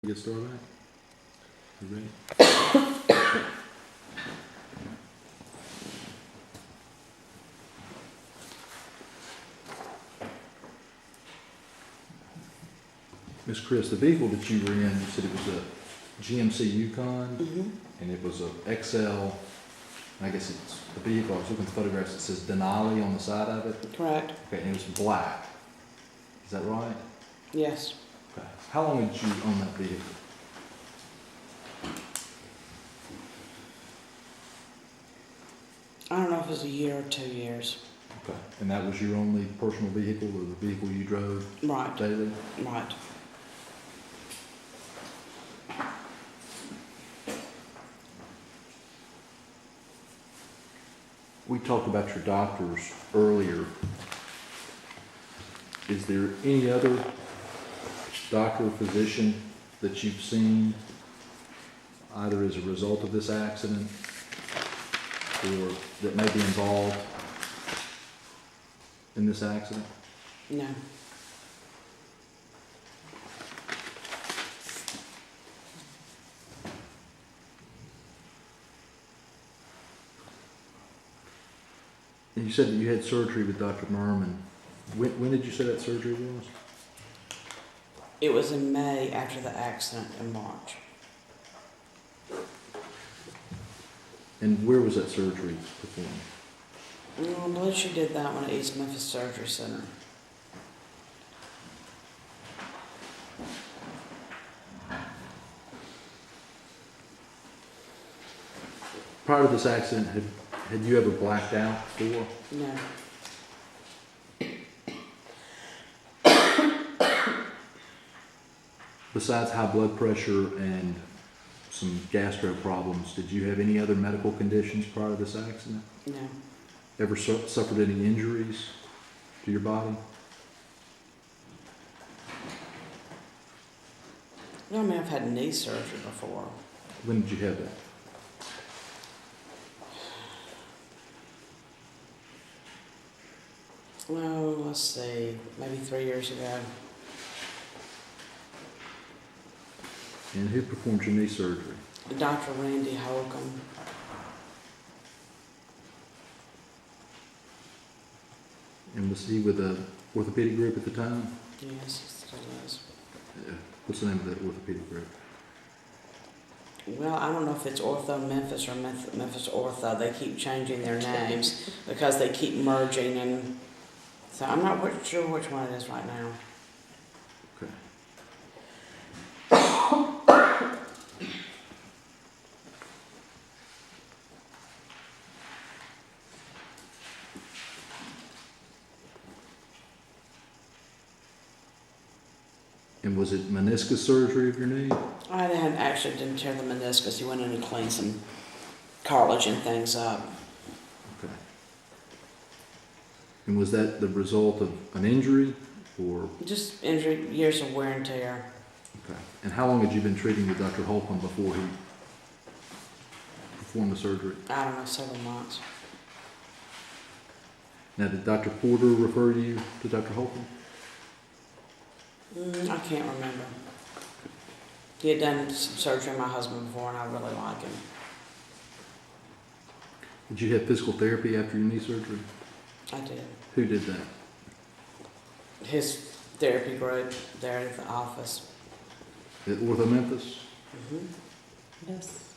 Get started? You ready? Miss Kriss, the vehicle that you were in, you said it was a GMC Yukon, and it was a XL. I guess it's the vehicle. I was looking at the photographs. It says Denali on the side of it. Correct. Okay, and it was black. Is that right? Yes. Okay. How long did you own that vehicle? I don't know if it was a year or 2 years. Okay. And that was your only personal vehicle, or the vehicle you drove Right. daily? Right. We talked about your doctors earlier. Is there any other doctor or physician that you've seen either as a result of this accident or that may be involved in this accident? No. And you said that you had surgery with Dr. Merman. When did you say that surgery was? It was in May after the accident in March. And where was that surgery performed? I believe she did that one at East Memphis Surgery Center. Prior to this accident, had you ever blacked out before? No. Besides high blood pressure and some gastro problems, did you have any other medical conditions prior to this accident? No. Ever suffered any injuries to your body? No, I mean, I've had knee surgery before. When did you have that? Well, let's see, maybe 3 years ago. And who performed your knee surgery? Dr. Randy Holcomb. And was he with a orthopedic group at the time? Yes, he still is. Yeah. What's the name of that orthopedic group? Well, I don't know if it's Ortho Memphis or Memphis Ortho. They keep changing their names because they keep merging, and so I'm not sure which one it is right now. Okay. And was it meniscus surgery of your knee? I didn't tear the meniscus. He went in and cleaned some cartilage and things up. Okay. And was that the result of an injury or? Just injury, years of wear and tear. Okay. And how long had you been treating with Dr. Holcomb before he performed the surgery? I don't know, several months. Now, did Dr. Porter refer you to Dr. Holcomb? I can't remember. He had done some surgery on my husband before, and I really like him. Did you have physical therapy after your knee surgery? I did. Who did that? His therapy group there at the office. At Ortho Memphis? Yes.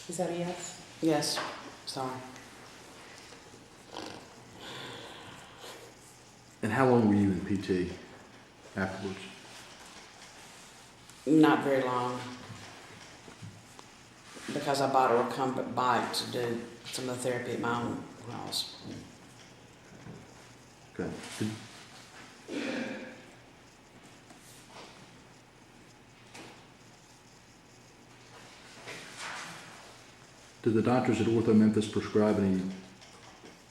Is that a yes? Yes. Sorry. And how long were you in PT afterwards? Not very long. Because I bought a recumbent bike to do some of the therapy at my own house. Okay. Did the doctors at Ortho Memphis prescribe any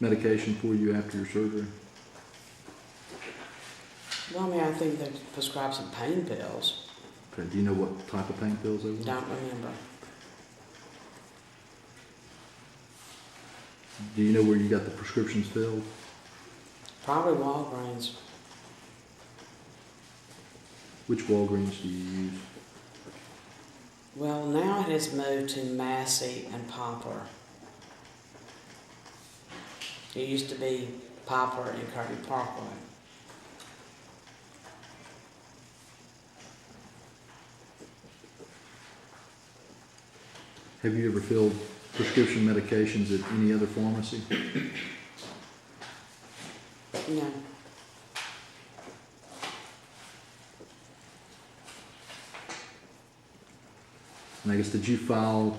medication for you after your surgery? Well, I mean, I think they prescribed some pain pills. Okay. Do you know what type of pain pills they were? Don't remember. Do you know where you got the prescriptions filled? Probably Walgreens. Which Walgreens do you use? Well, now it has moved to Massey and Poplar. It used to be Poplar and Kirby Parkway. Have you ever filled prescription medications at any other pharmacy? No, And I guess, did you file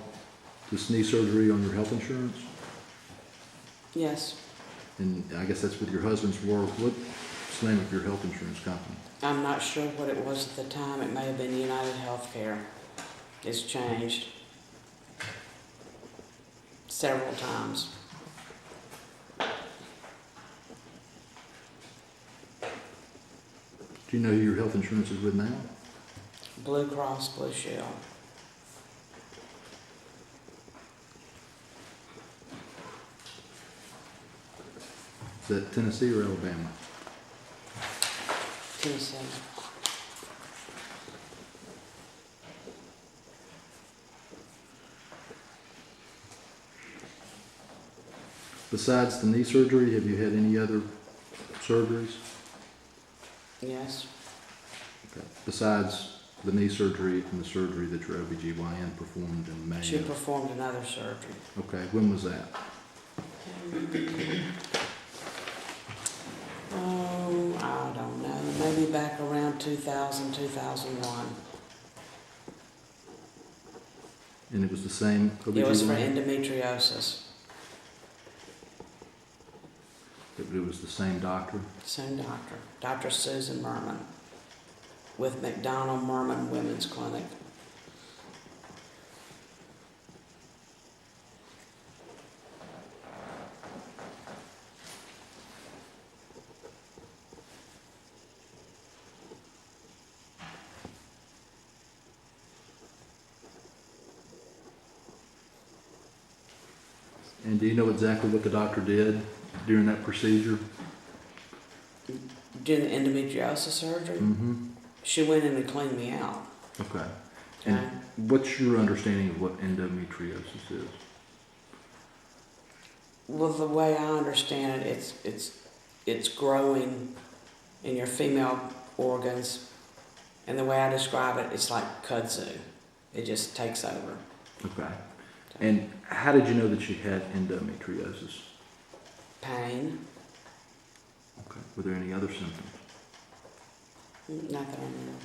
this knee surgery on your health insurance? yes, And I guess that's with your husband's work. What's the name of your health insurance company? I'm not sure what it was at the time. It may have been United Healthcare. It's changed several times. Do you know who your health insurance is with now? Blue Cross Blue Shield. Is that Tennessee or Alabama? Tennessee. Besides the knee surgery, have you had any other surgeries? Yes, Okay. Besides the knee surgery and the surgery that your OBGYN performed in May? she performed another surgery. Okay, when was that? Oh, I don't know, maybe back around 2000, 2001. And it was the same OBGYN? It was for endometriosis, It was the same doctor? same doctor, Dr. Susan Merman, with McDonald Merman Women's Clinic. And do you know exactly what the doctor did during that procedure? During the endometriosis surgery, Mm-hmm. she went in and cleaned me out. Okay. Okay. And what's your understanding of what endometriosis is? Well, the way I understand it, it's growing in your female organs, and the way I describe it, it's like kudzu. It just takes over. Okay. And how did you know that you had endometriosis? Pain, Okay. Were there any other symptoms? not that I know.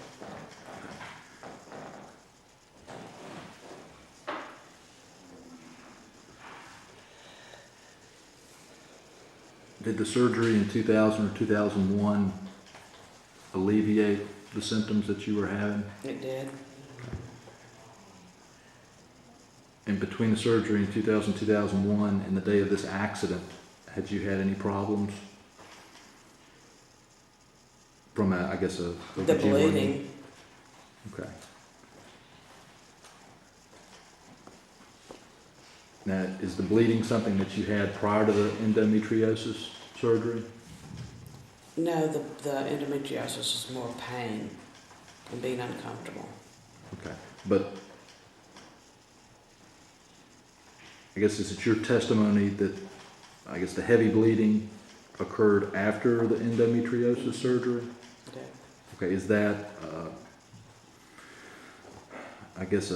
Did the surgery in 2000 or 2001 alleviate the symptoms that you were having? It did. And between the surgery in 2000, 2001 and the day of this accident, had you had any problems? From a, I guess a The OBGYN? bleeding, Okay. Now, is the bleeding something that you had prior to the endometriosis surgery? no, the endometriosis is more pain and being uncomfortable. Okay. But I guess is it your testimony that, I guess, the heavy bleeding occurred after the endometriosis surgery? Okay. Okay, is that, I guess,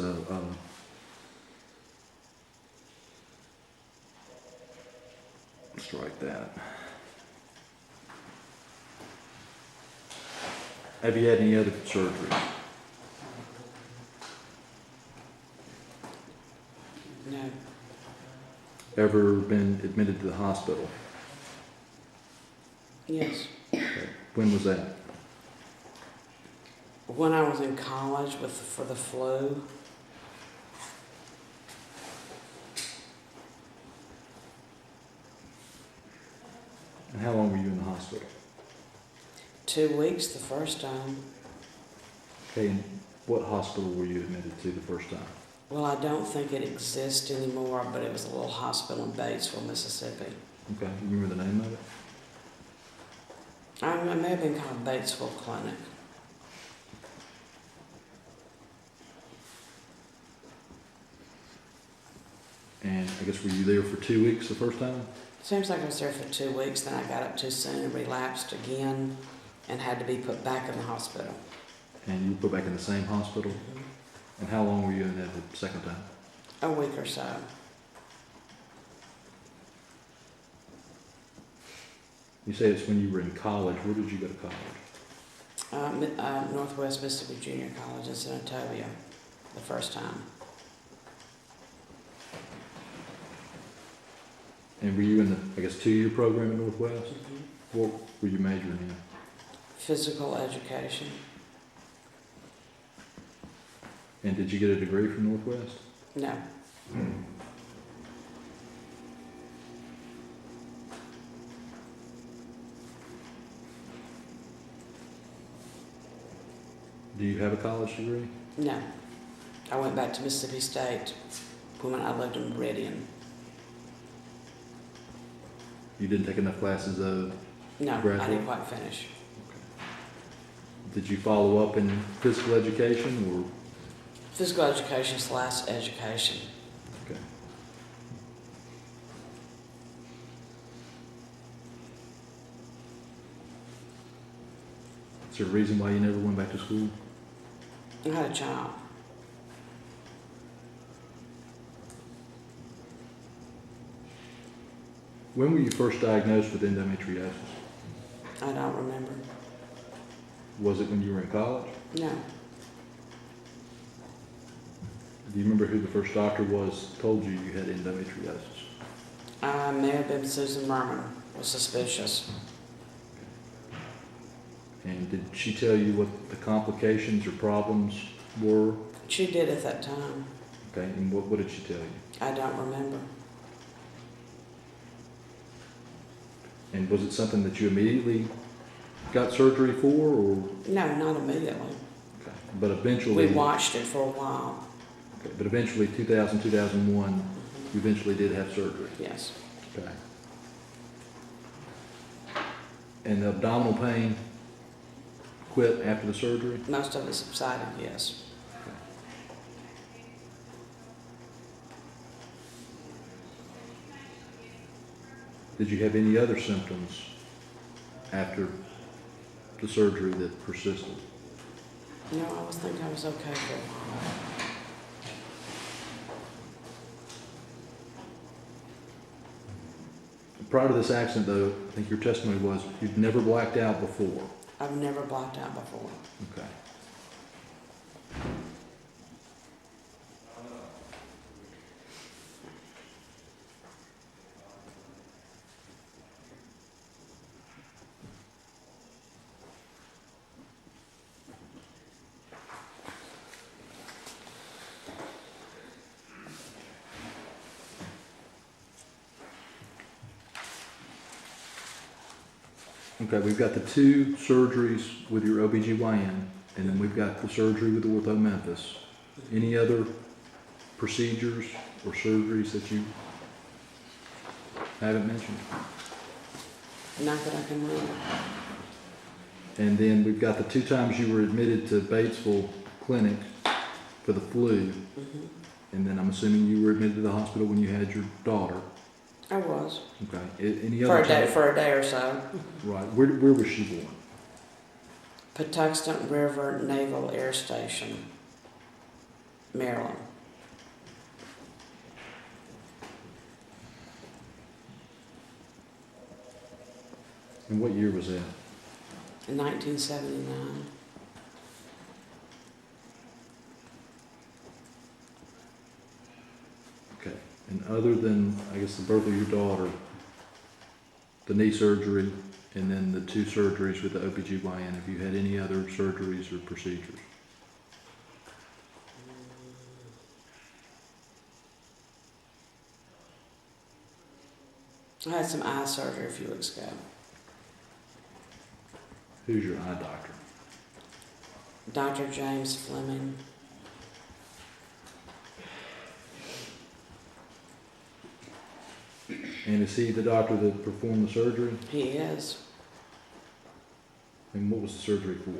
strike that. Have you had any other surgery? No, Ever been admitted to the hospital? yes. Okay. When was that? When I was in college for the flu, And how long were you in the hospital? 2 weeks the first time. Okay, and what hospital were you admitted to the first time? Well, I don't think it exists anymore, but it was a little hospital in Batesville, Mississippi. Okay, you remember the name of it? It may have been called Batesville Clinic. And I guess were you there for 2 weeks the first time? Seems like I was there for 2 weeks, then I got up too soon and relapsed again and had to be put back in the hospital. And you were put back in the same hospital? Mm-hmm. And how long were you in there the second time? A week or so. You say it's when you were in college. Where did you go to college? Northwest Mississippi Junior College in Senatobia, the first time. And were you in the, I guess, 2-year program at Northwest? Mm-hmm. What were you majoring in? Physical education. And did you get a degree from Northwest? No. Do you have a college degree? No. I went back to Mississippi State when I lived in Meridian. You didn't take enough classes though? No, I Graduate? didn't quite finish. Did you follow up in physical education or? Physical education / education. Okay. Is there a reason why you never went back to school? I had a child. When were you first diagnosed with endometriosis? I don't remember. Was it when you were in college? No. Do you remember who the first doctor was told you had endometriosis? May have been Susan Merman. Was suspicious. And did she tell you what the complications or problems were? She did at that time. Okay, and what did she tell you? I don't remember. And was it something that you immediately got surgery for, or? No, not immediately. Okay. But eventually? We watched it for a while. Okay, but eventually, 2000, 2001, you eventually did have surgery? Yes. Okay. And the abdominal pain quit after the surgery? Most of it subsided, yes. Did you have any other symptoms after the surgery that persisted? No, I was thinking I was okay for a while. Prior to this accident, though, I think your testimony was you'd never blacked out before. I've never blacked out before. Okay. Okay, we've got the 2 surgeries with your OBGYN, and then we've got the surgery with Ortho Memphis. Any other procedures or surgeries that you haven't mentioned? Not that I can remember. And then we've got the 2 times you were admitted to Batesville Clinic for the flu, Mm-hmm. and then I'm assuming you were admitted to the hospital when you had your daughter. I was. Okay. Any For other a day, time? for a day or so. Right. Where was she born? Patuxent River Naval Air Station, Maryland. And what year was that? In 1979. Okay. And other than, I guess, the birth of your daughter, the knee surgery, and then the 2 surgeries with the OBGYN, have you had any other surgeries or procedures? I had some eye surgery a few weeks ago. Who's your eye doctor? Dr. James Fleming. And is he the doctor that performed the surgery? He is. And what was the surgery for?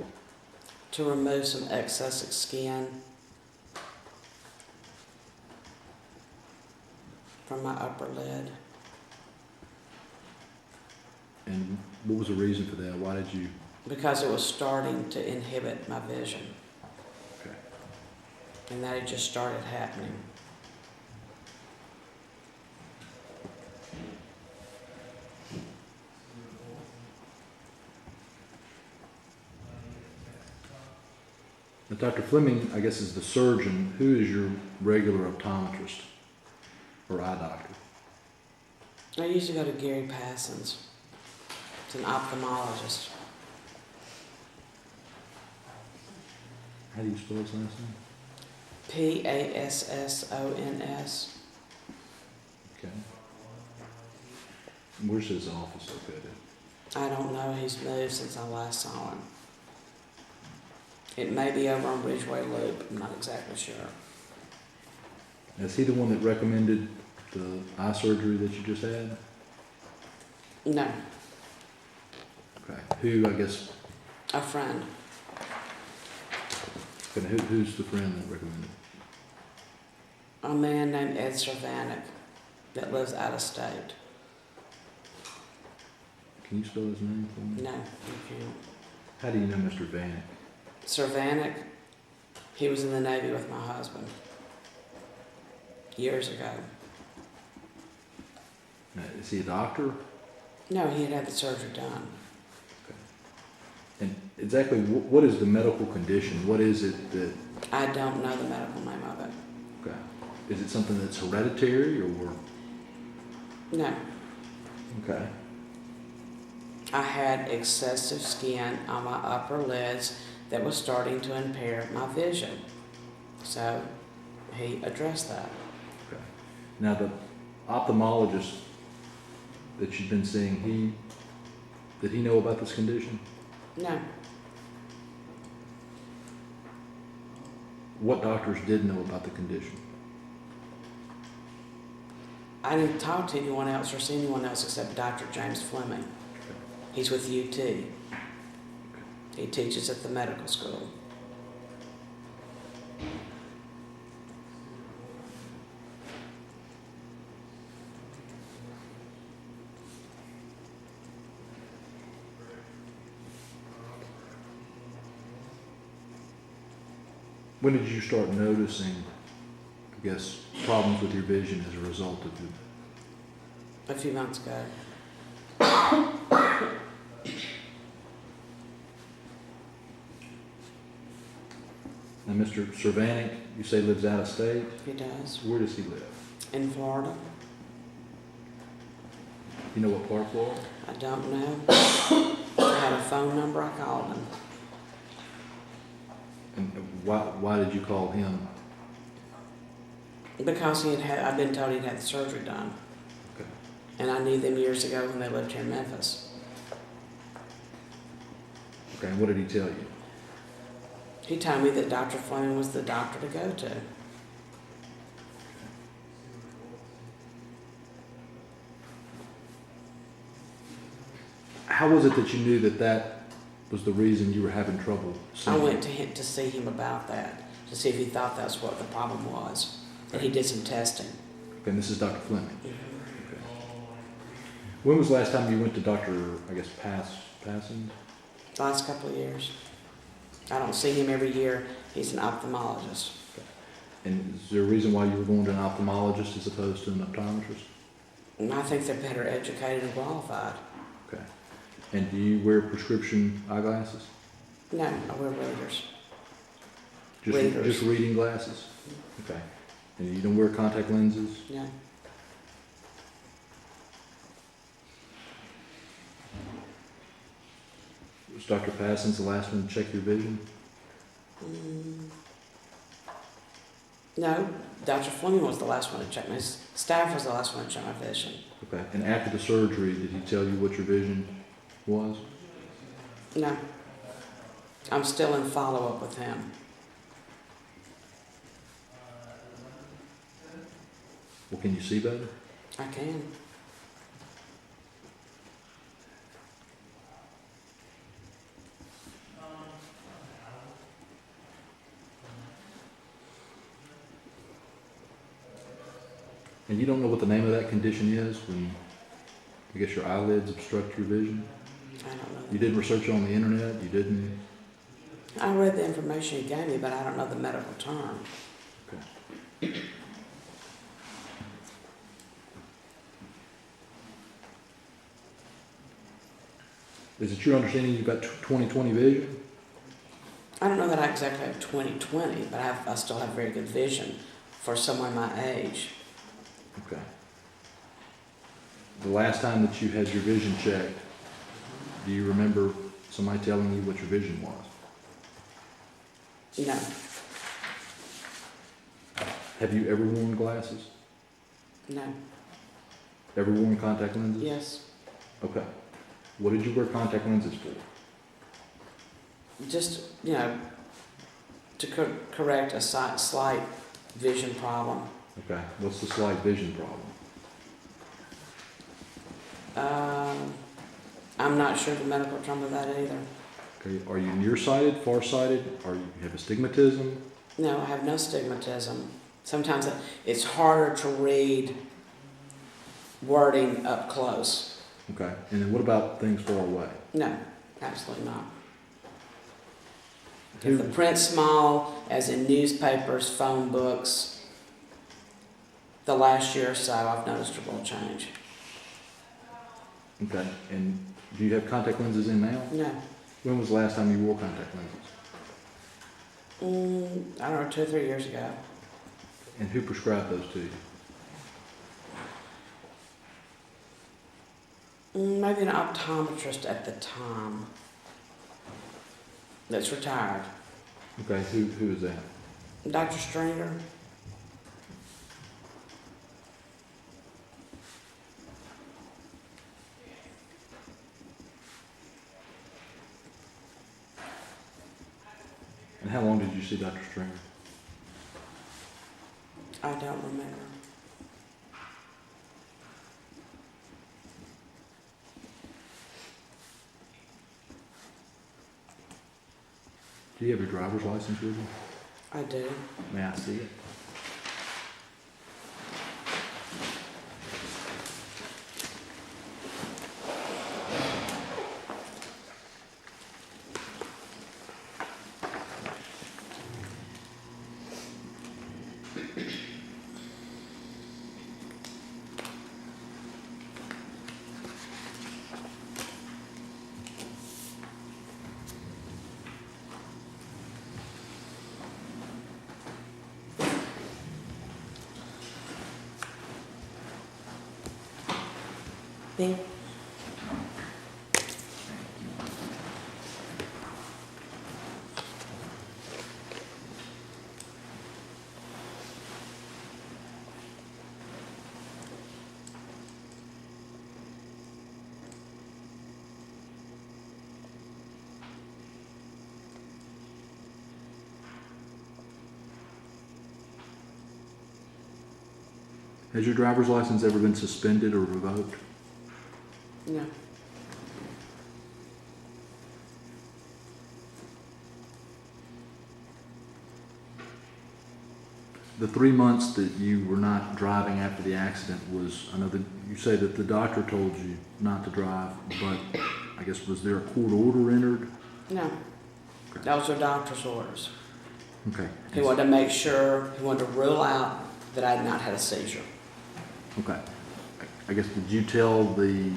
To remove some excess skin. from my upper lid. And what was the reason for that? Why did you? Because it was starting to inhibit my vision. Okay. And that had just started happening. Now, Dr. Fleming, I guess, is the surgeon. Who is your regular optometrist or eye doctor? I usually go to Gary Passon's. It's an ophthalmologist. How do you spell his last name? Passons. Okay. Where's his office located? I don't know. He's moved since I last saw him. It may be over on Ridgeway Loop. I'm not exactly sure. Is he the one that recommended the eye surgery that you just had? No, Okay. Who, I guess, a friend. who's the friend that recommended? A man named Ed Cervanek that lives out of state. Can you spell his name for me? No, you can't. How do you know Mr. Vanek? Cervanek, he was in the Navy with my husband years ago. Now, is he a doctor? No, he had had the surgery done. Okay. And exactly what is the medical condition? What is it that? I don't know the medical name of it. Okay. Is it something that's hereditary or? No. Okay. I had excessive skin on my upper lids that was starting to impair my vision. So he addressed that. Okay. Now the ophthalmologist that you've been seeing, did he know about this condition? No. What doctors did know about the condition? I didn't talk to anyone else or see anyone else except Dr. James Fleming. He's with UT. He teaches at the medical school. When did you start noticing, I guess, problems with your vision as a result of it? A few months ago. Now, Mr. Cervanek, you say lives out of state? He does. Where does he live? In Florida. You know what part of Florida? I don't know. I had a phone number, I called him. And why did you call him? Because I'd been told he'd had the surgery done. Okay. And I knew them years ago when they lived here in Memphis. Okay, and what did he tell you? He told me that Dr. Fleming was the doctor to go to. How was it that you knew that that was the reason you were having trouble seeing? I went to him to see him about that, to see if he thought that's what the problem was. And he did some testing. Okay, and this is Dr. Fleming. Mm-hmm. Okay. When was the last time you went to Dr. I guess Passons? Last couple of years. I don't see him every year. He's an ophthalmologist. Okay. And is there a reason why you were going to an ophthalmologist as opposed to an optometrist? And I think they're better educated and qualified. Okay. And do you wear prescription eyeglasses? No, I wear readers. Just, Readers. just reading glasses? Okay. And you don't wear contact lenses? No. Was Dr. Passons the last one to check your vision? No, Dr. Fleming was the last one to check my staff was the last one to check my vision. Okay. And after the surgery, did he tell you what your vision was? No. I'm still in follow-up with him. Well, can you see better? I can. And you don't know what the name of that condition is when, I guess, your eyelids obstruct your vision? I don't know. You didn't research it on the internet? You didn't? I read the information you gave me, but I don't know the medical term. Okay. Is it your understanding you've got 20/20 vision? I don't know that I exactly have 20/20, but I still have very good vision for someone my age. Okay. The last time that you had your vision checked, do you remember somebody telling you what your vision was? No, Have you ever worn glasses? no, Ever worn contact lenses? yes. Okay. What did you wear contact lenses for? Just, to correct a slight vision problem. Okay. What's the slight vision problem? I'm not sure the medical term of that either. Okay. Are you nearsighted, farsighted? Are you have astigmatism? No, I have no stigmatism. Sometimes it's harder to read wording up close. Okay. And then what about things far away? No, absolutely not. Who- If the print's small, as in newspapers, phone books, the last year or so, I've noticed a real change. Okay. And do you have contact lenses in now? No, When was the last time you wore contact lenses? I don't know, 2 or 3 years ago. And who prescribed those to you? Maybe an optometrist at the time that's retired. Okay. Who is that? Dr. Stringer. And how long did you see Dr. Stringer? I don't remember. Do you have your driver's license with you? I do. May I see it? Bing. Has your driver's license ever been suspended or revoked? No. The 3 months that you were not driving after the accident was, I know that you say that the doctor told you not to drive, but I guess was there a court order entered? No. Okay. Those are doctor's orders. Okay. He wanted to make sure, he wanted to rule out that I had not had a seizure. Okay. I guess, did you tell the,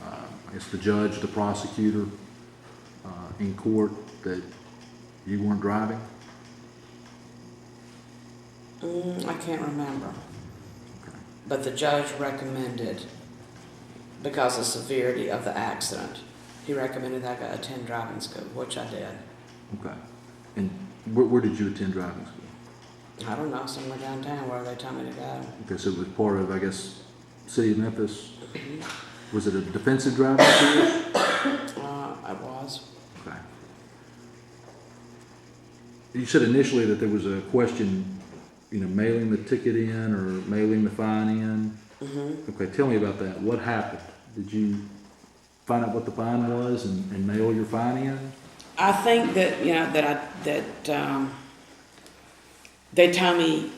I guess the judge, the prosecutor, in court that you weren't driving? I can't remember. Okay. But the judge recommended, because of the severity of the accident, he recommended that I go attend driving school, which I did. Okay. And where did you attend driving school? I don't know, somewhere downtown where they told me to go. Okay, so it was part of, I guess, City of Memphis. Was it a defensive driving school? I was. Okay. You said initially that there was a question, mailing the ticket in or mailing the fine in. Okay, tell me about that. What happened? Did you find out what the fine was and mail your fine in? I think that, they told me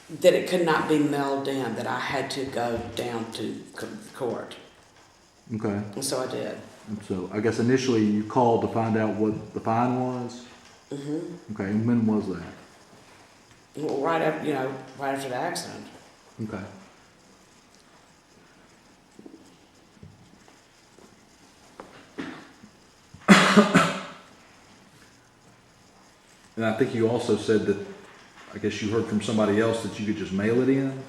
that it could not be mailed in, that I had to go down to court. Okay. And so I did. And so I guess initially you called to find out what the fine was? Mm-hmm. Okay, and when was that? Well, right after the accident. Okay. And I think you also said that, I guess you heard from somebody else that you could just mail it in?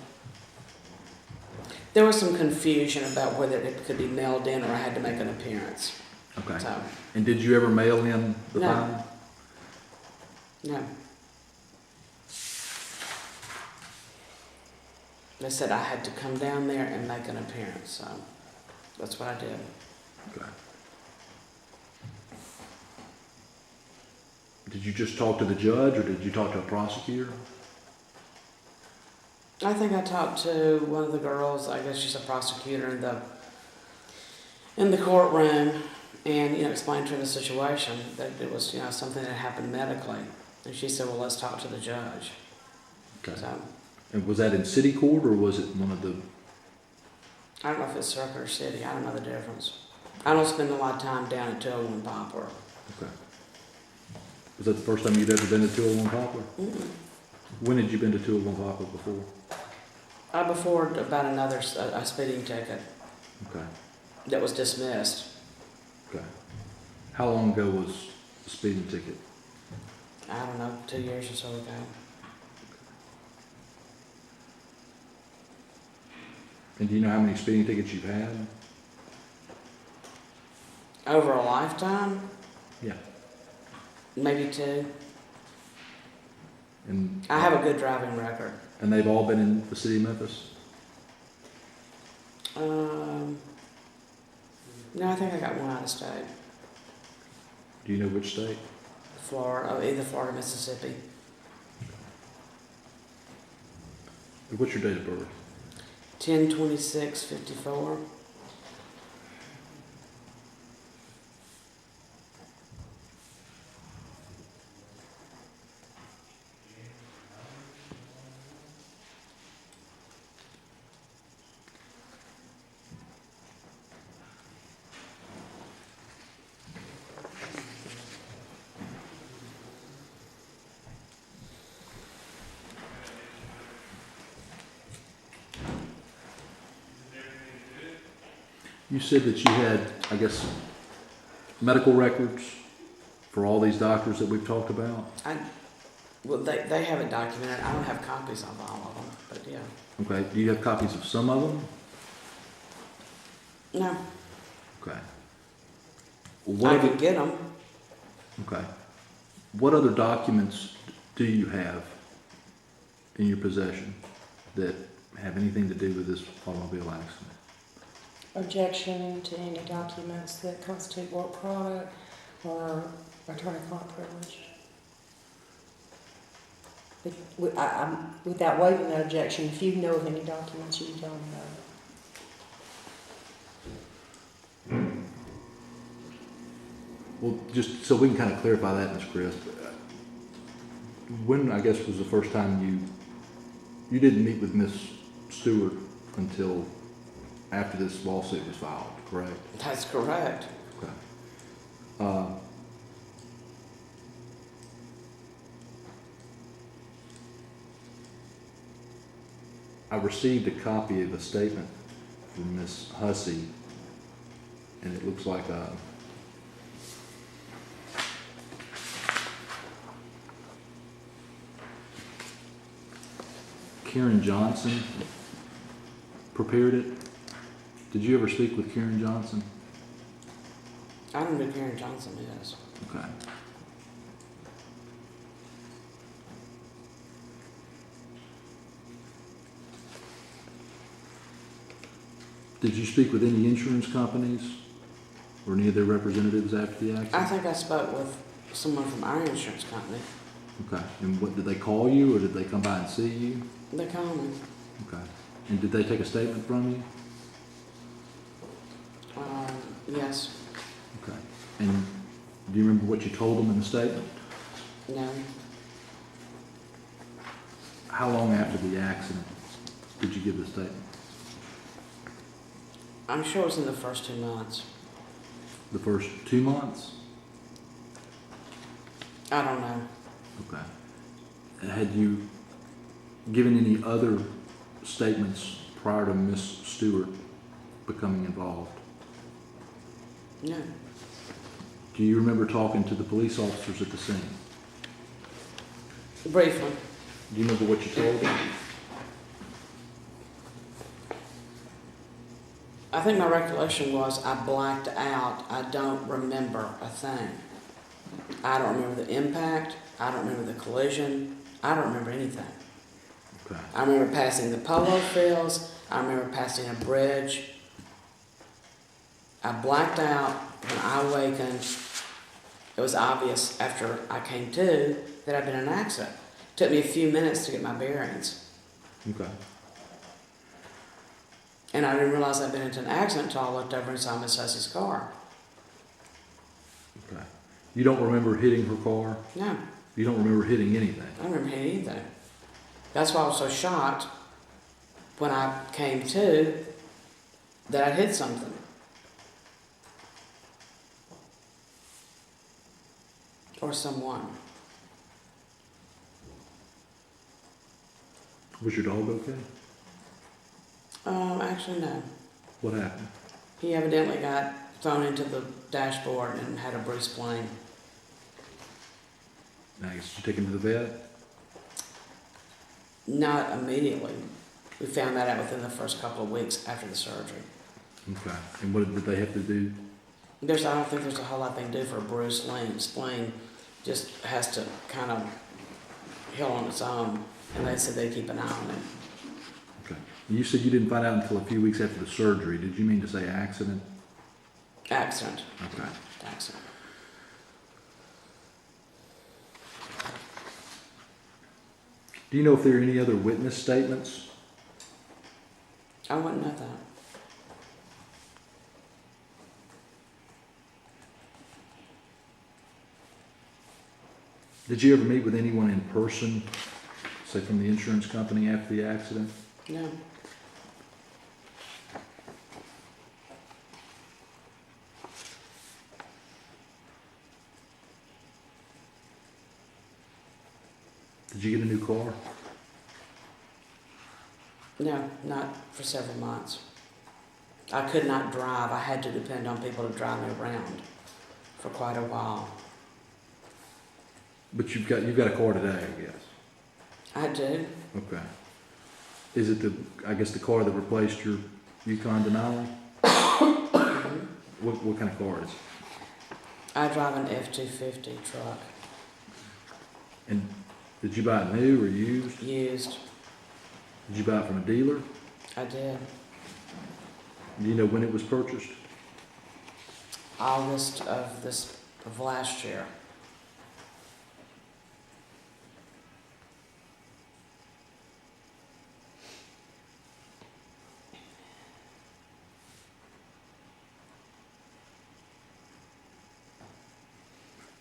There was some confusion about whether it could be mailed in or I had to make an appearance. Okay. So, And did you ever mail in the No. fine? no. They said I had to come down there and make an appearance, so that's what I did. Okay. Did you just talk to the judge or did you talk to a prosecutor? I think I talked to one of the girls, I guess she's a prosecutor in the courtroom, and explained to her the situation, that it was something that happened medically, and she said, well, let's talk to the judge. Okay. So And was that in city court or was it one of the? I don't know if it's circuit or city. I don't know the difference. I don't spend a lot of time down at 201 Poplar. Okay. Was that the first time you'd ever been to 201 Poplar? Mm-mm. When had you been to 201 Poplar before? Before about a speeding ticket Okay. that was dismissed. Okay. How long ago was the speeding ticket? I don't know, 2 years or so ago. And do you know how many speeding tickets you've had? Over a lifetime, Yeah. maybe 2. And I have a good driving record. And they've all been in the city of Memphis? No, I think I got one out of state. Do you know which state? Florida, either Florida or Mississippi. What's your date of birth? 10/26/54. You said that you had, I guess, medical records for all these doctors that we've talked about? Well, they have it documented. I don't have copies of all of them, but yeah. Okay. Do you have copies of some of them? No, Okay. I could get them. Okay. What other documents do you have in your possession that have anything to do with this automobile accident? Objection to any documents that constitute work product or attorney-client privilege. Without waiving that objection, if you know of any documents, you can tell me about it. Well, just so we can kind of clarify that, Ms. Kriss, when, I guess, was the first time you didn't meet with Ms. Stewart until after this lawsuit was filed, correct? That's correct. Okay. I received a copy of a statement from Ms. Hussey, and it looks like Karen Johnson prepared it. Did you ever speak with Karen Johnson? I don't know who Karen Johnson is. Okay. Did you speak with any insurance companies or any of their representatives after the accident? I think I spoke with someone from our insurance company. Okay. And what, did they call you or did they come by and see you? They called me. Okay. And did they take a statement from you? Yes. Okay. And do you remember what you told them in the statement? No. How long after the accident did you give the statement? I'm sure it was in the first 2 months. The first 2 months? I don't know. Okay. Had you given any other statements prior to Miss Stewart becoming involved? No. Do you remember talking to the police officers at the scene? Briefly. Do you remember what you told them? I think my recollection was I blacked out. I don't remember a thing. I don't remember the impact. I don't remember the collision. I don't remember anything. Okay. I remember passing the polo fields. I remember passing a bridge. I blacked out. When I awakened, it was obvious after I came to that I'd been in an accident. It took me a few minutes to get my bearings. Okay. And I didn't realize I'd been into an accident until I looked over and saw Miss Hussey's car. Okay. You don't remember hitting her car? No, You don't remember hitting anything? I don't remember hitting anything. That's why I was so shocked when I came to that I'd hit something. Or someone. Was your dog okay? Actually, no. What happened? He evidently got thrown into the dashboard and had a bruised plane. Now, did you take him to the vet? Not immediately. We found that out within the first couple of weeks after the surgery. Okay. And what did they have to do? I don't think there's a whole lot they can do for a bruised spleen. Just has to kind of heal on its own. And they said they'd keep an eye on it. Okay. You said you didn't find out until a few weeks after the surgery. Did you mean to say accident? Accident. Okay. Accident. Do you know if there are any other witness statements? I wouldn't know that. Did you ever meet with anyone in person, say from the insurance company after the accident? No. Did you get a new car? No, not for several months. I could not drive. I had to depend on people to drive me around for quite a while. But you've got a car today, I guess. I do. Okay. Is it I guess the car that replaced your Yukon Denali? What kind of car is it? I drive an F-250 truck. And did you buy it new or used? Used. Did you buy it from a dealer? I did. Do you know when it was purchased? August of last year.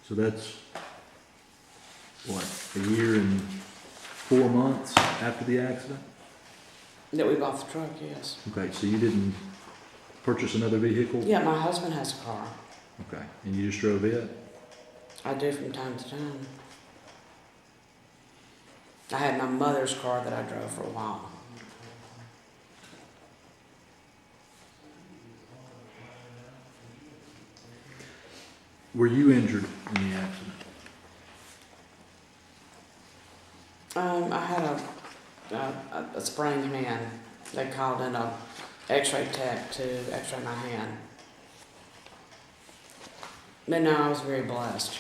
So that's, what, a year and 4 months after the accident? That we bought the truck, yes. Okay, so you didn't purchase another vehicle? Yeah, my husband has a car. Okay, and you just drove it? I do from time to time. I had my mother's car that I drove for a while. Were you injured in the accident? I had a sprained hand. They called in a x-ray tech to x-ray my hand. But no, I was very blessed.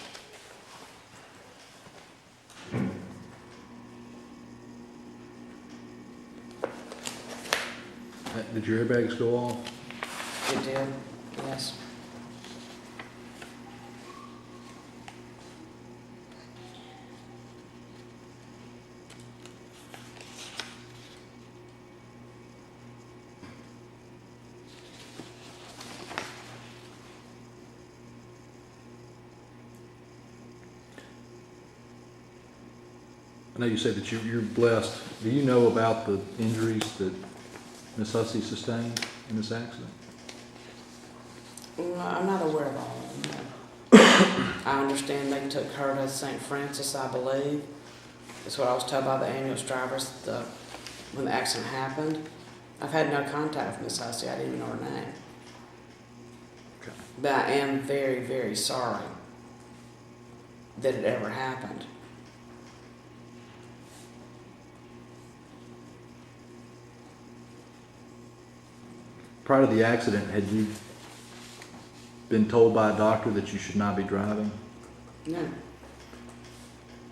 Did your airbags go off? It did, yes. I know you said that you're blessed. Do you know about the injuries that Miss Hussey sustained in this accident? No, I'm not aware of all of them, no. I understand they took her to St. Francis, I believe. That's what I was told by the ambulance drivers when the accident happened. I've had no contact with Miss Hussey. I didn't even know her name. Okay. But I am very, very sorry that it ever happened. Prior to the accident, had you been told by a doctor that you should not be driving? No,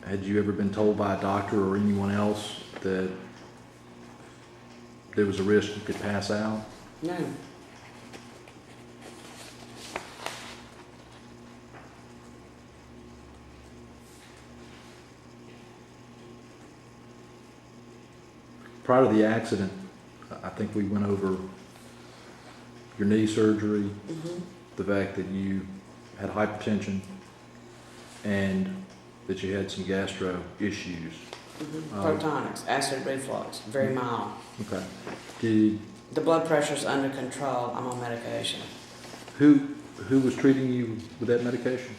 Had you ever been told by a doctor or anyone else that there was a risk you could pass out? no. Prior to the accident, I think we went over your knee surgery, the fact that you had hypertension, and that you had some gastro issues. Protonics, acid reflux, very mild. Okay. Did The blood pressure's under control. I'm on medication. who was treating you with that medication?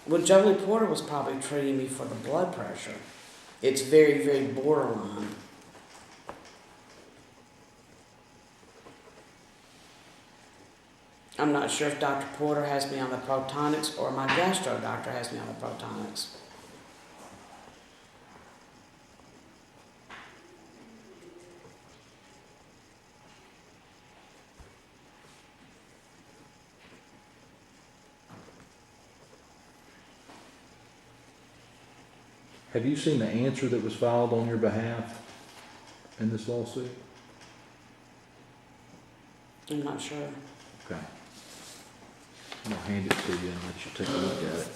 Well, Jolie Porter was probably treating me for the blood pressure. It's very, very borderline. I'm not sure if Dr. Porter has me on the protonics or my gastro doctor has me on the protonics. Have you seen the answer that was filed on your behalf in this lawsuit? I'm not sure. Okay. I'm gonna hand it to you and let you take a look at it.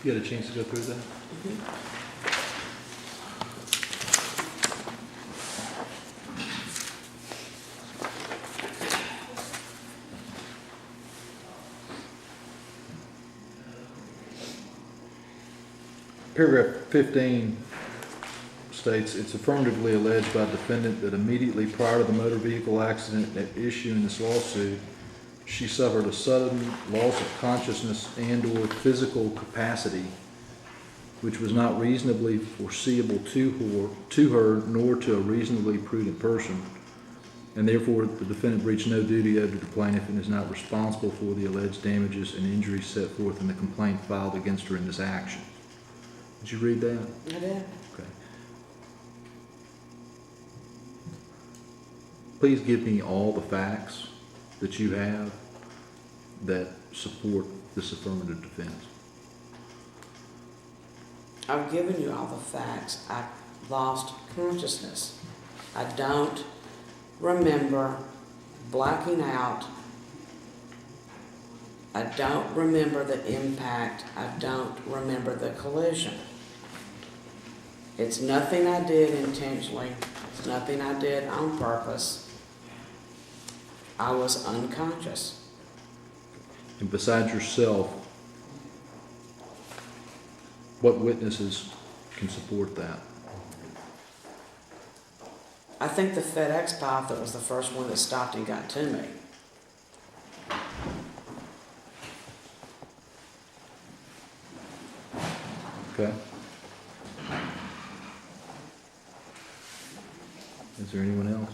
You had a chance to go through that? Paragraph 15 states, it's affirmatively alleged by the defendant that immediately prior to the motor vehicle accident at issue in this lawsuit, she suffered a sudden loss of consciousness and/or physical capacity, which was not reasonably foreseeable to her nor to a reasonably prudent person, and therefore the defendant breached no duty owed to the plaintiff and is not responsible for the alleged damages and injuries set forth in the complaint filed against her in this action. Did you read that? I did. Okay. Please give me all the facts that you have that support this affirmative defense. I've given you all the facts. I lost consciousness. I don't remember blacking out. I don't remember the impact. I don't remember the collision. It's nothing I did intentionally. It's nothing I did on purpose. I was unconscious. And besides yourself, what witnesses can support that? I think the FedEx pilot was the first one that stopped and got to me. Okay. Is there anyone else?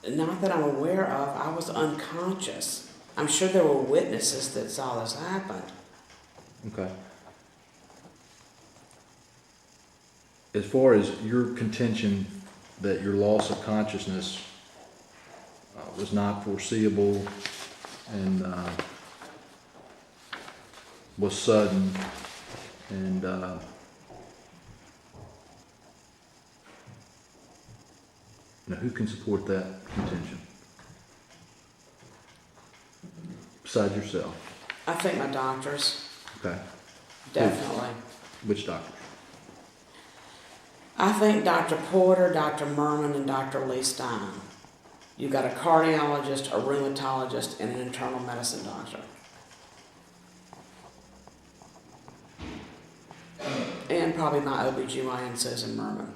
Not that I'm aware of. I was unconscious. I'm sure there were witnesses that saw this happen. Okay. As far as your contention that your loss of consciousness was not foreseeable and was sudden and who can support that contention besides yourself? I think my doctors. Okay. Definitely. Which doctors? I think Dr. Porter, Dr. Merman, and Dr. Lee Stein. You've got a cardiologist, a rheumatologist, and an internal medicine doctor. And probably my OBGYN, Susan Merman.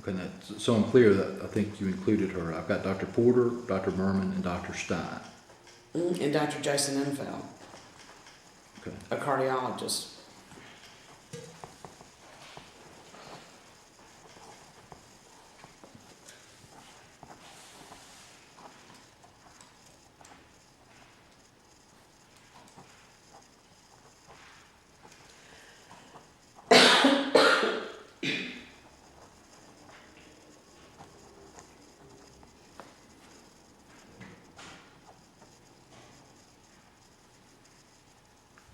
Okay, now, so I'm clear that I think you included her. I've got Dr. Porter, Dr. Merman, and Dr. Stein. And Dr. Jason Enfeld, Okay. a cardiologist.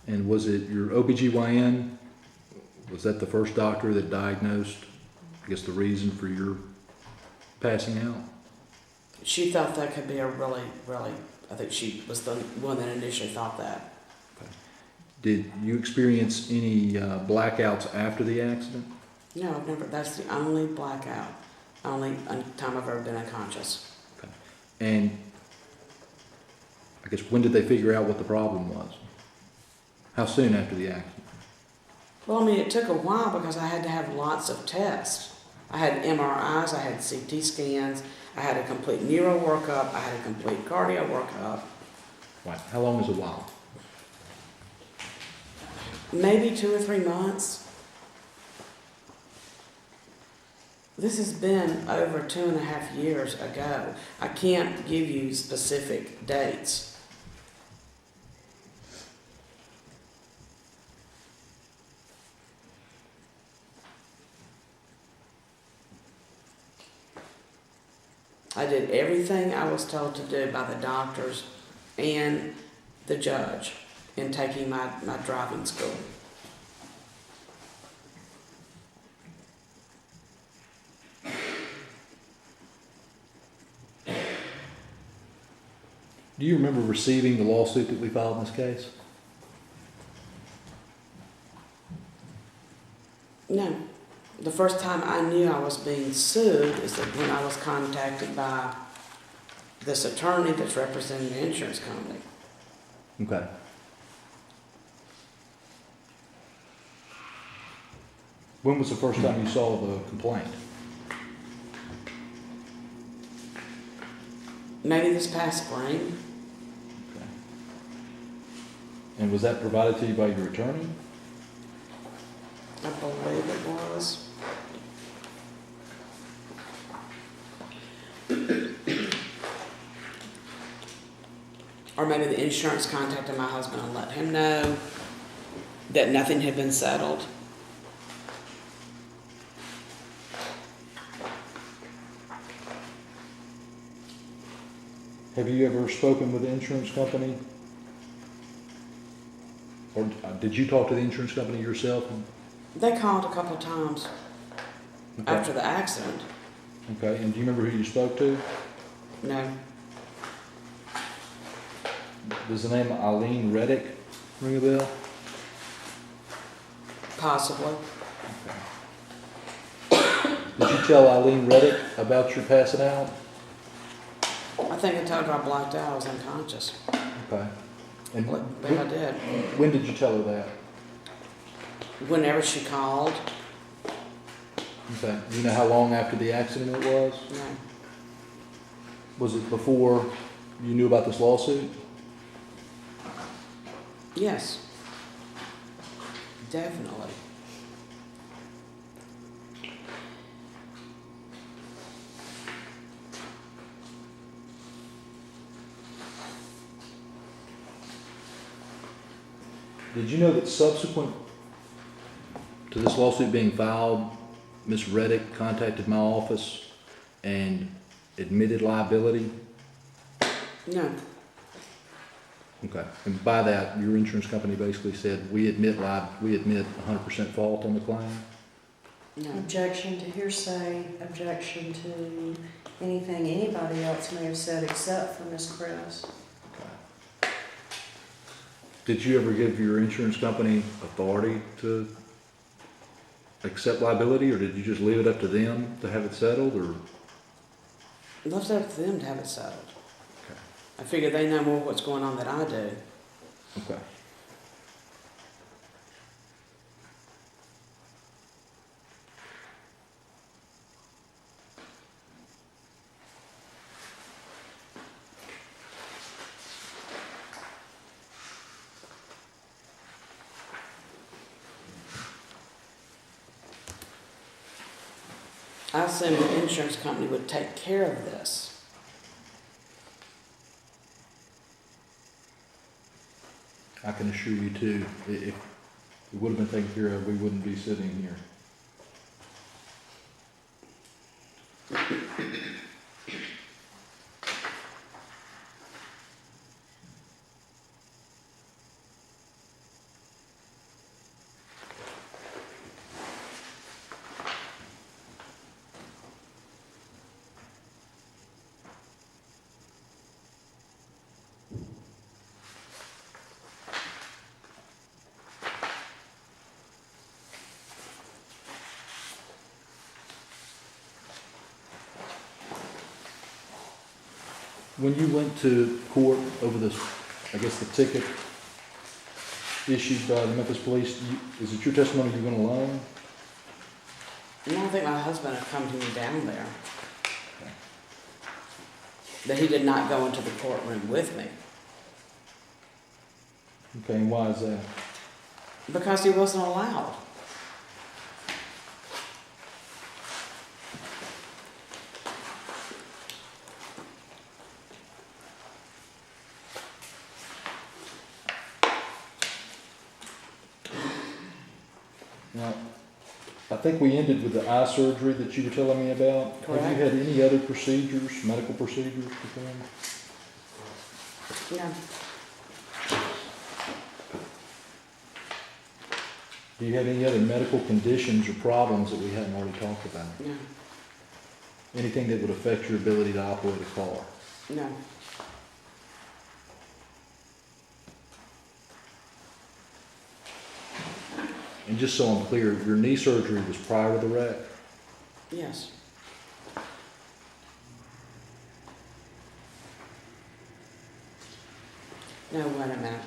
And was it your OBGYN? Was that the first doctor that diagnosed, I guess, the reason for your passing out? She thought that could be a really, I think she was the one that initially thought that. Okay. Did you experience any blackouts after the accident? No, I've never, that's the only blackout, only time I've ever been unconscious. Okay. And I guess when did they figure out what the problem was? How soon after the accident? Well, I mean, it took a while because I had to have lots of tests. I had MRIs, I had CT scans, I had a complete neuro workup, I had a complete cardio workup. Right. How long is a while? Maybe 2 or 3 months. This has been over 2.5 years ago. I can't give you specific dates. I did everything I was told to do by the doctors and the judge in taking my driving school. Do you remember receiving the lawsuit that we filed in this case? No. The first time I knew I was being sued is that when I was contacted by this attorney that's representing the insurance company. Okay. When was the first time you saw the complaint? Maybe this past spring. Okay. And was that provided to you by your attorney? I believe it was. Or maybe the insurance contacted my husband and let him know that nothing had been settled. Have you ever spoken with the insurance company? Or did you talk to the insurance company yourself? They called a couple of times Okay. after the accident. Okay, and do you remember who you spoke to? No. Does the name Eileen Reddick ring a bell? Possibly. Did you tell Eileen Reddick about your passing out? I think I told her I blacked out. I was unconscious. Okay. And I believe I did. when did you tell her that? Whenever she called. Okay. Do you know how long after the accident it was? No. Was it before you knew about this lawsuit? Yes. Definitely. Did you know that subsequent to this lawsuit being filed, Ms. Reddick contacted my office and admitted liability? No. Okay. And by that, your insurance company basically said, we admit 100% fault on the claim? No. Objection to hearsay, objection to anything anybody else may have said except for Ms. Kriss. Okay. Did you ever give your insurance company authority to accept liability, or did you just leave it up to them to have it settled, or? Left it up to them to have it settled. Okay. I figure they know more what's going on than I do. Okay. I assumed the insurance company would take care of this. I can assure you too, if it would have been taken care of, we wouldn't be sitting here. When you went to court over this, I guess the ticket issued by the Memphis police, is it your testimony you went alone? And I don't think my husband had come to me down there. That he did not go into the courtroom with me. Okay, and why is that? Because he wasn't allowed. Now, I think we ended with the eye surgery that you were telling me about. Correct. Have you had any other procedures, medical procedures performed? No. Do you have any other medical conditions or problems that we haven't already talked about? No. Anything that would affect your ability to operate a car? No. And just so I'm clear, your knee surgery was prior to the wreck? Yes. No, wait a minute.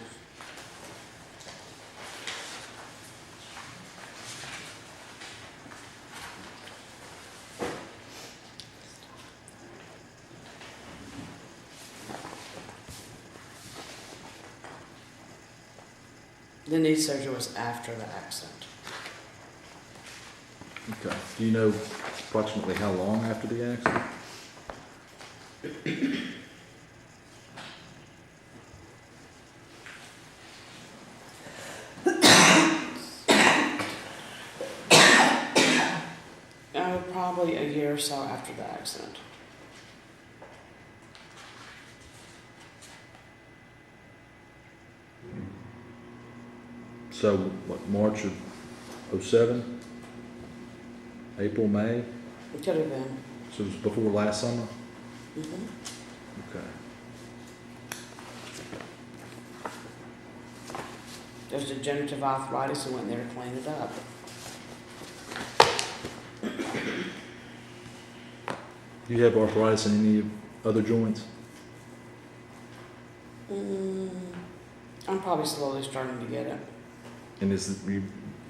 The knee surgery was after the accident. Okay. Do you know approximately how long after the accident? Probably a year or so after the accident. So, what, March of '07? April, May? It could have been. So it was before last summer? Mm-hmm. Okay. There's degenerative arthritis and went there to clean it up. Do you have arthritis in any other joints? I'm probably slowly starting to get it. And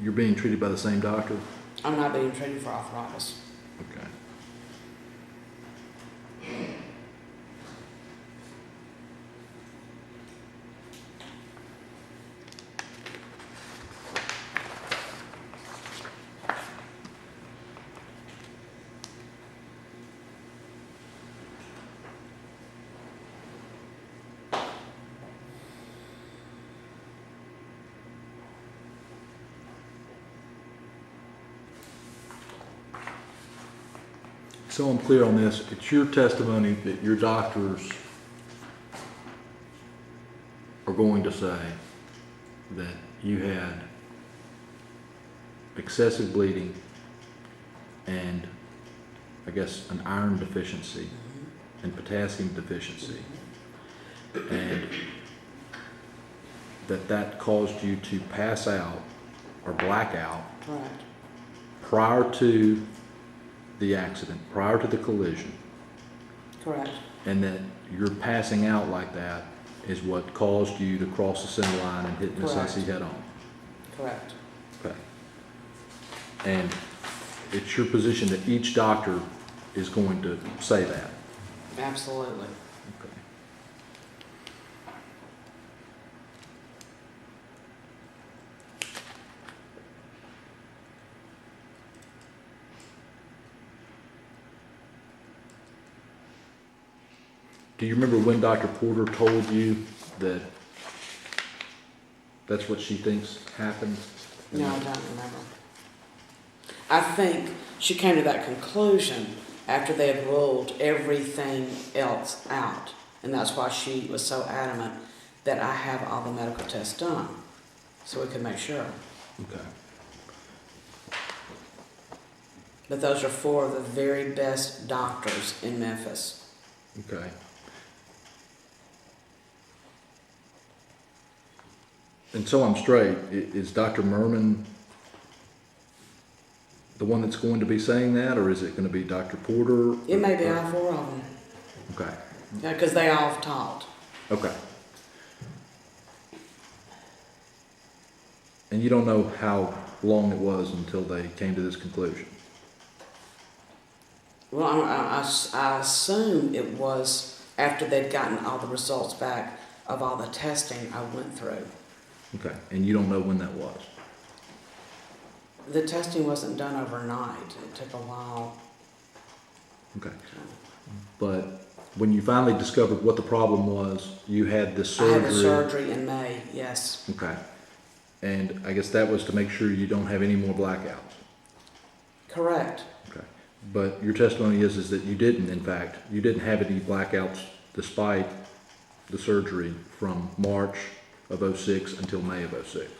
you're being treated by the same doctor? I'm not being treated for arthritis. Okay. So I'm clear on this, it's your testimony that your doctors are going to say that you had excessive bleeding and, I guess, an iron deficiency and potassium deficiency, and that caused you to pass out or black out Correct. prior to the accident, prior to the collision, Correct. and that your passing out like that is what caused you to cross the center line and hit Miss Correct. Hussey head on. Correct. Okay. And it's your position that each doctor is going to say that. Absolutely. Okay. Do you remember when Dr. Porter told you that that's what she thinks happened? No, I don't remember. I think she came to that conclusion after they had ruled everything else out. And that's why she was so adamant that I have all the medical tests done, so we could make sure. Okay. But those are four of the very best doctors in Memphis. Okay. And so I'm straight, is Dr. Merman the one that's going to be saying that, or is it going to be Dr. Porter? It may be all four of them. Okay. Yeah, because they all have taught. Okay. And you don't know how long it was until they came to this conclusion? Well, I assume it was after they'd gotten all the results back of all the testing I went through. Okay. And you don't know when that was? The testing wasn't done overnight. It took a while. Okay. But when you finally discovered what the problem was, you had the I surgery. had the surgery in May, yes. Okay. And I guess that was to make sure you don't have any more blackouts. Correct. Okay. But your testimony is that you didn't, in fact, you didn't have any blackouts despite the surgery from March of '06 until May of '06.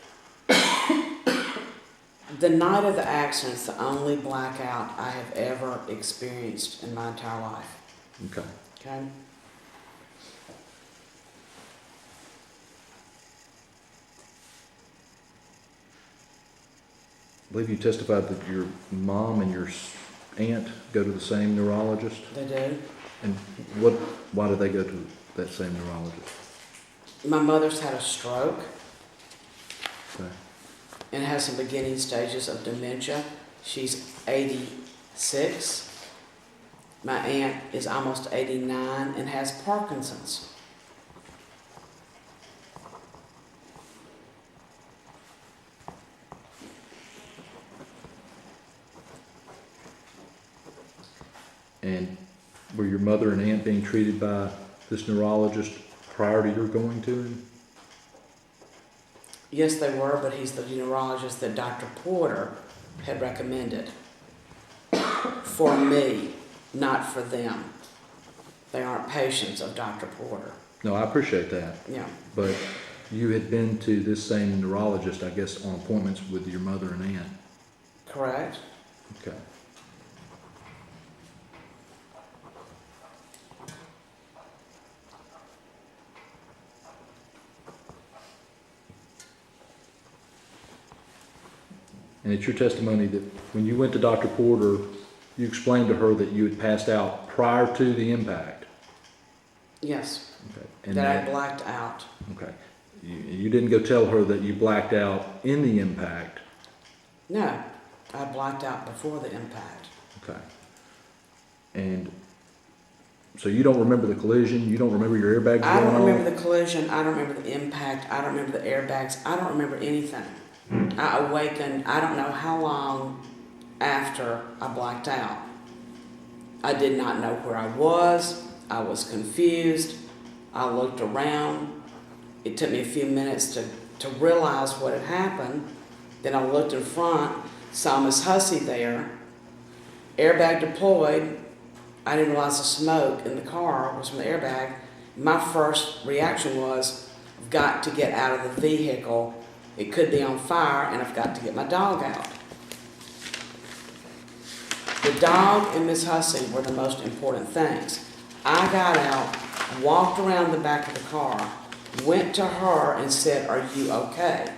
The night of the accident's the only blackout I have ever experienced in my entire life. Okay. Okay? believe you testified that your mom and your aunt go to the same neurologist. They do. And why do they go to that same neurologist? My mother's had a stroke Okay. and has some beginning stages of dementia. She's 86. My aunt is almost 89 and has Parkinson's. And were your mother and aunt being treated by this neurologist prior to your going to him? Yes, they were, but he's the neurologist that Dr. Porter had recommended for me, not for them. They aren't patients of Dr. Porter. No, I appreciate that. Yeah. But you had been to this same neurologist, I guess, on appointments with your mother and aunt. Correct? Okay. And it's your testimony that when you went to Dr. Porter, you explained to her that you had passed out prior to the impact. Yes. Okay. And That I blacked out. okay. You didn't go tell her that you blacked out in the impact. No, I blacked out before the impact. Okay. And so you don't remember the collision? You don't remember your airbags I going don't off? remember the collision. I don't remember the impact. I don't remember the airbags. I don't remember anything. I awakened, I don't know how long after I blacked out. I did not know where I was. I was confused. I looked around. It took me a few minutes to realize what had happened. Then I looked in front, saw Miss Hussey there, airbag deployed. I didn't realize the smoke in the car was from the airbag. My first reaction was, I've got to get out of the vehicle. It could be on fire, and I've got to get my dog out. The dog and Miss Hussey were the most important things. I got out, walked around the back of the car, went to her and said, "Are you okay?"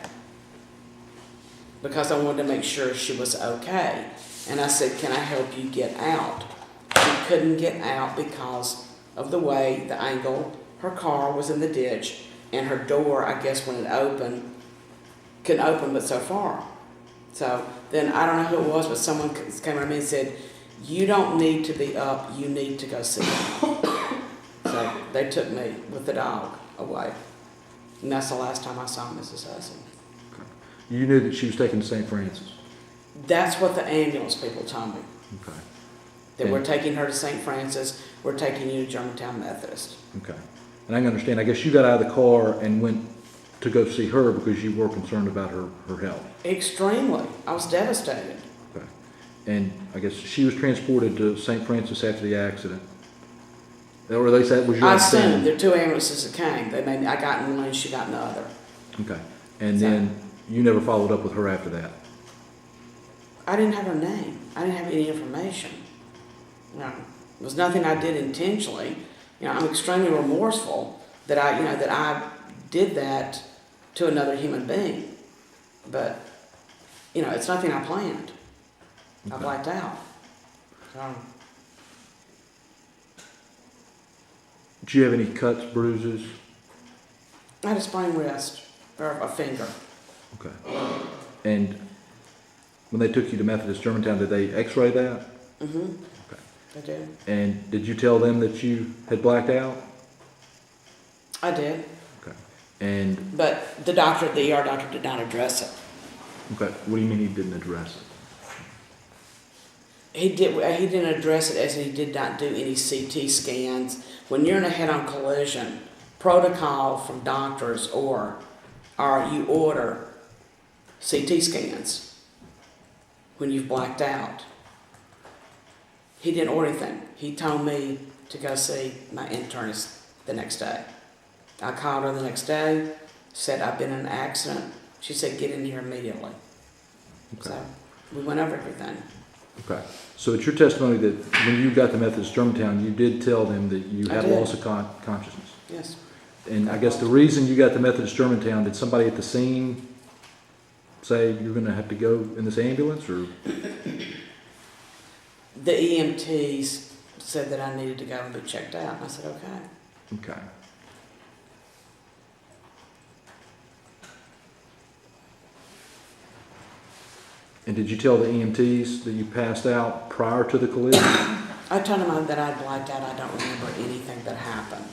Because I wanted to make sure she was okay. And I said, "Can I help you get out?" She couldn't get out because of the way, the angle. Her car was in the ditch, and her door, I guess when it opened, couldn't open but so far. So then I don't know who it was, but someone came around me and said, "You don't need to be up, you need to go see him." So they took me with the dog away. And that's the last time I saw Mrs. Hussey. You knew that she was taken to St. Francis? That's what the ambulance people told me. Okay. That we're taking her to St. Francis, we're taking you to Germantown Methodist. Okay. And I can understand, I guess you got out of the car and went to go see her because you were concerned about her health. Extremely. I was devastated. Okay. And I guess she was transported to St. Francis after the accident. Or at least that was your I assumed understanding. there were two ambulances that came. They made me, I got in one and she got in the other. Okay. And So- then you never followed up with her after that? I didn't have her name. I didn't have any information. No. It was nothing I did intentionally. You know, I'm extremely remorseful that I did that to another human being. But, it's nothing I planned. I Okay. blacked out. So, Did you have any cuts, bruises? I had a sprained wrist, or a finger. Okay. And when they took you to Methodist Germantown, did they x-ray that? Mm-hmm. Okay. I did. And did you tell them that you had blacked out? I did. Okay. And, But the doctor, the ER doctor, did not address it. okay, what do you mean he didn't address it? He didn't address it as he did not do any CT scans. When you're in a head-on collision, protocol from doctors or you order CT scans when you've blacked out. He didn't order anything. He told me to go see my internist the next day. I called her the next day, said I've been in an accident. She said, "Get in here immediately." Okay. So we went over everything. Okay. So it's your testimony that when you got to Methodist Germantown, you did tell them that you I had did. loss of consciousness. Yes. And I guess the reason you got to Methodist Germantown, did somebody at the scene say you're gonna have to go in this ambulance, or? The EMTs said that I needed to go and be checked out, and I said, okay. Okay. And did you tell the EMTs that you passed out prior to the collision? I told them that I'd blacked out, I don't remember anything that happened.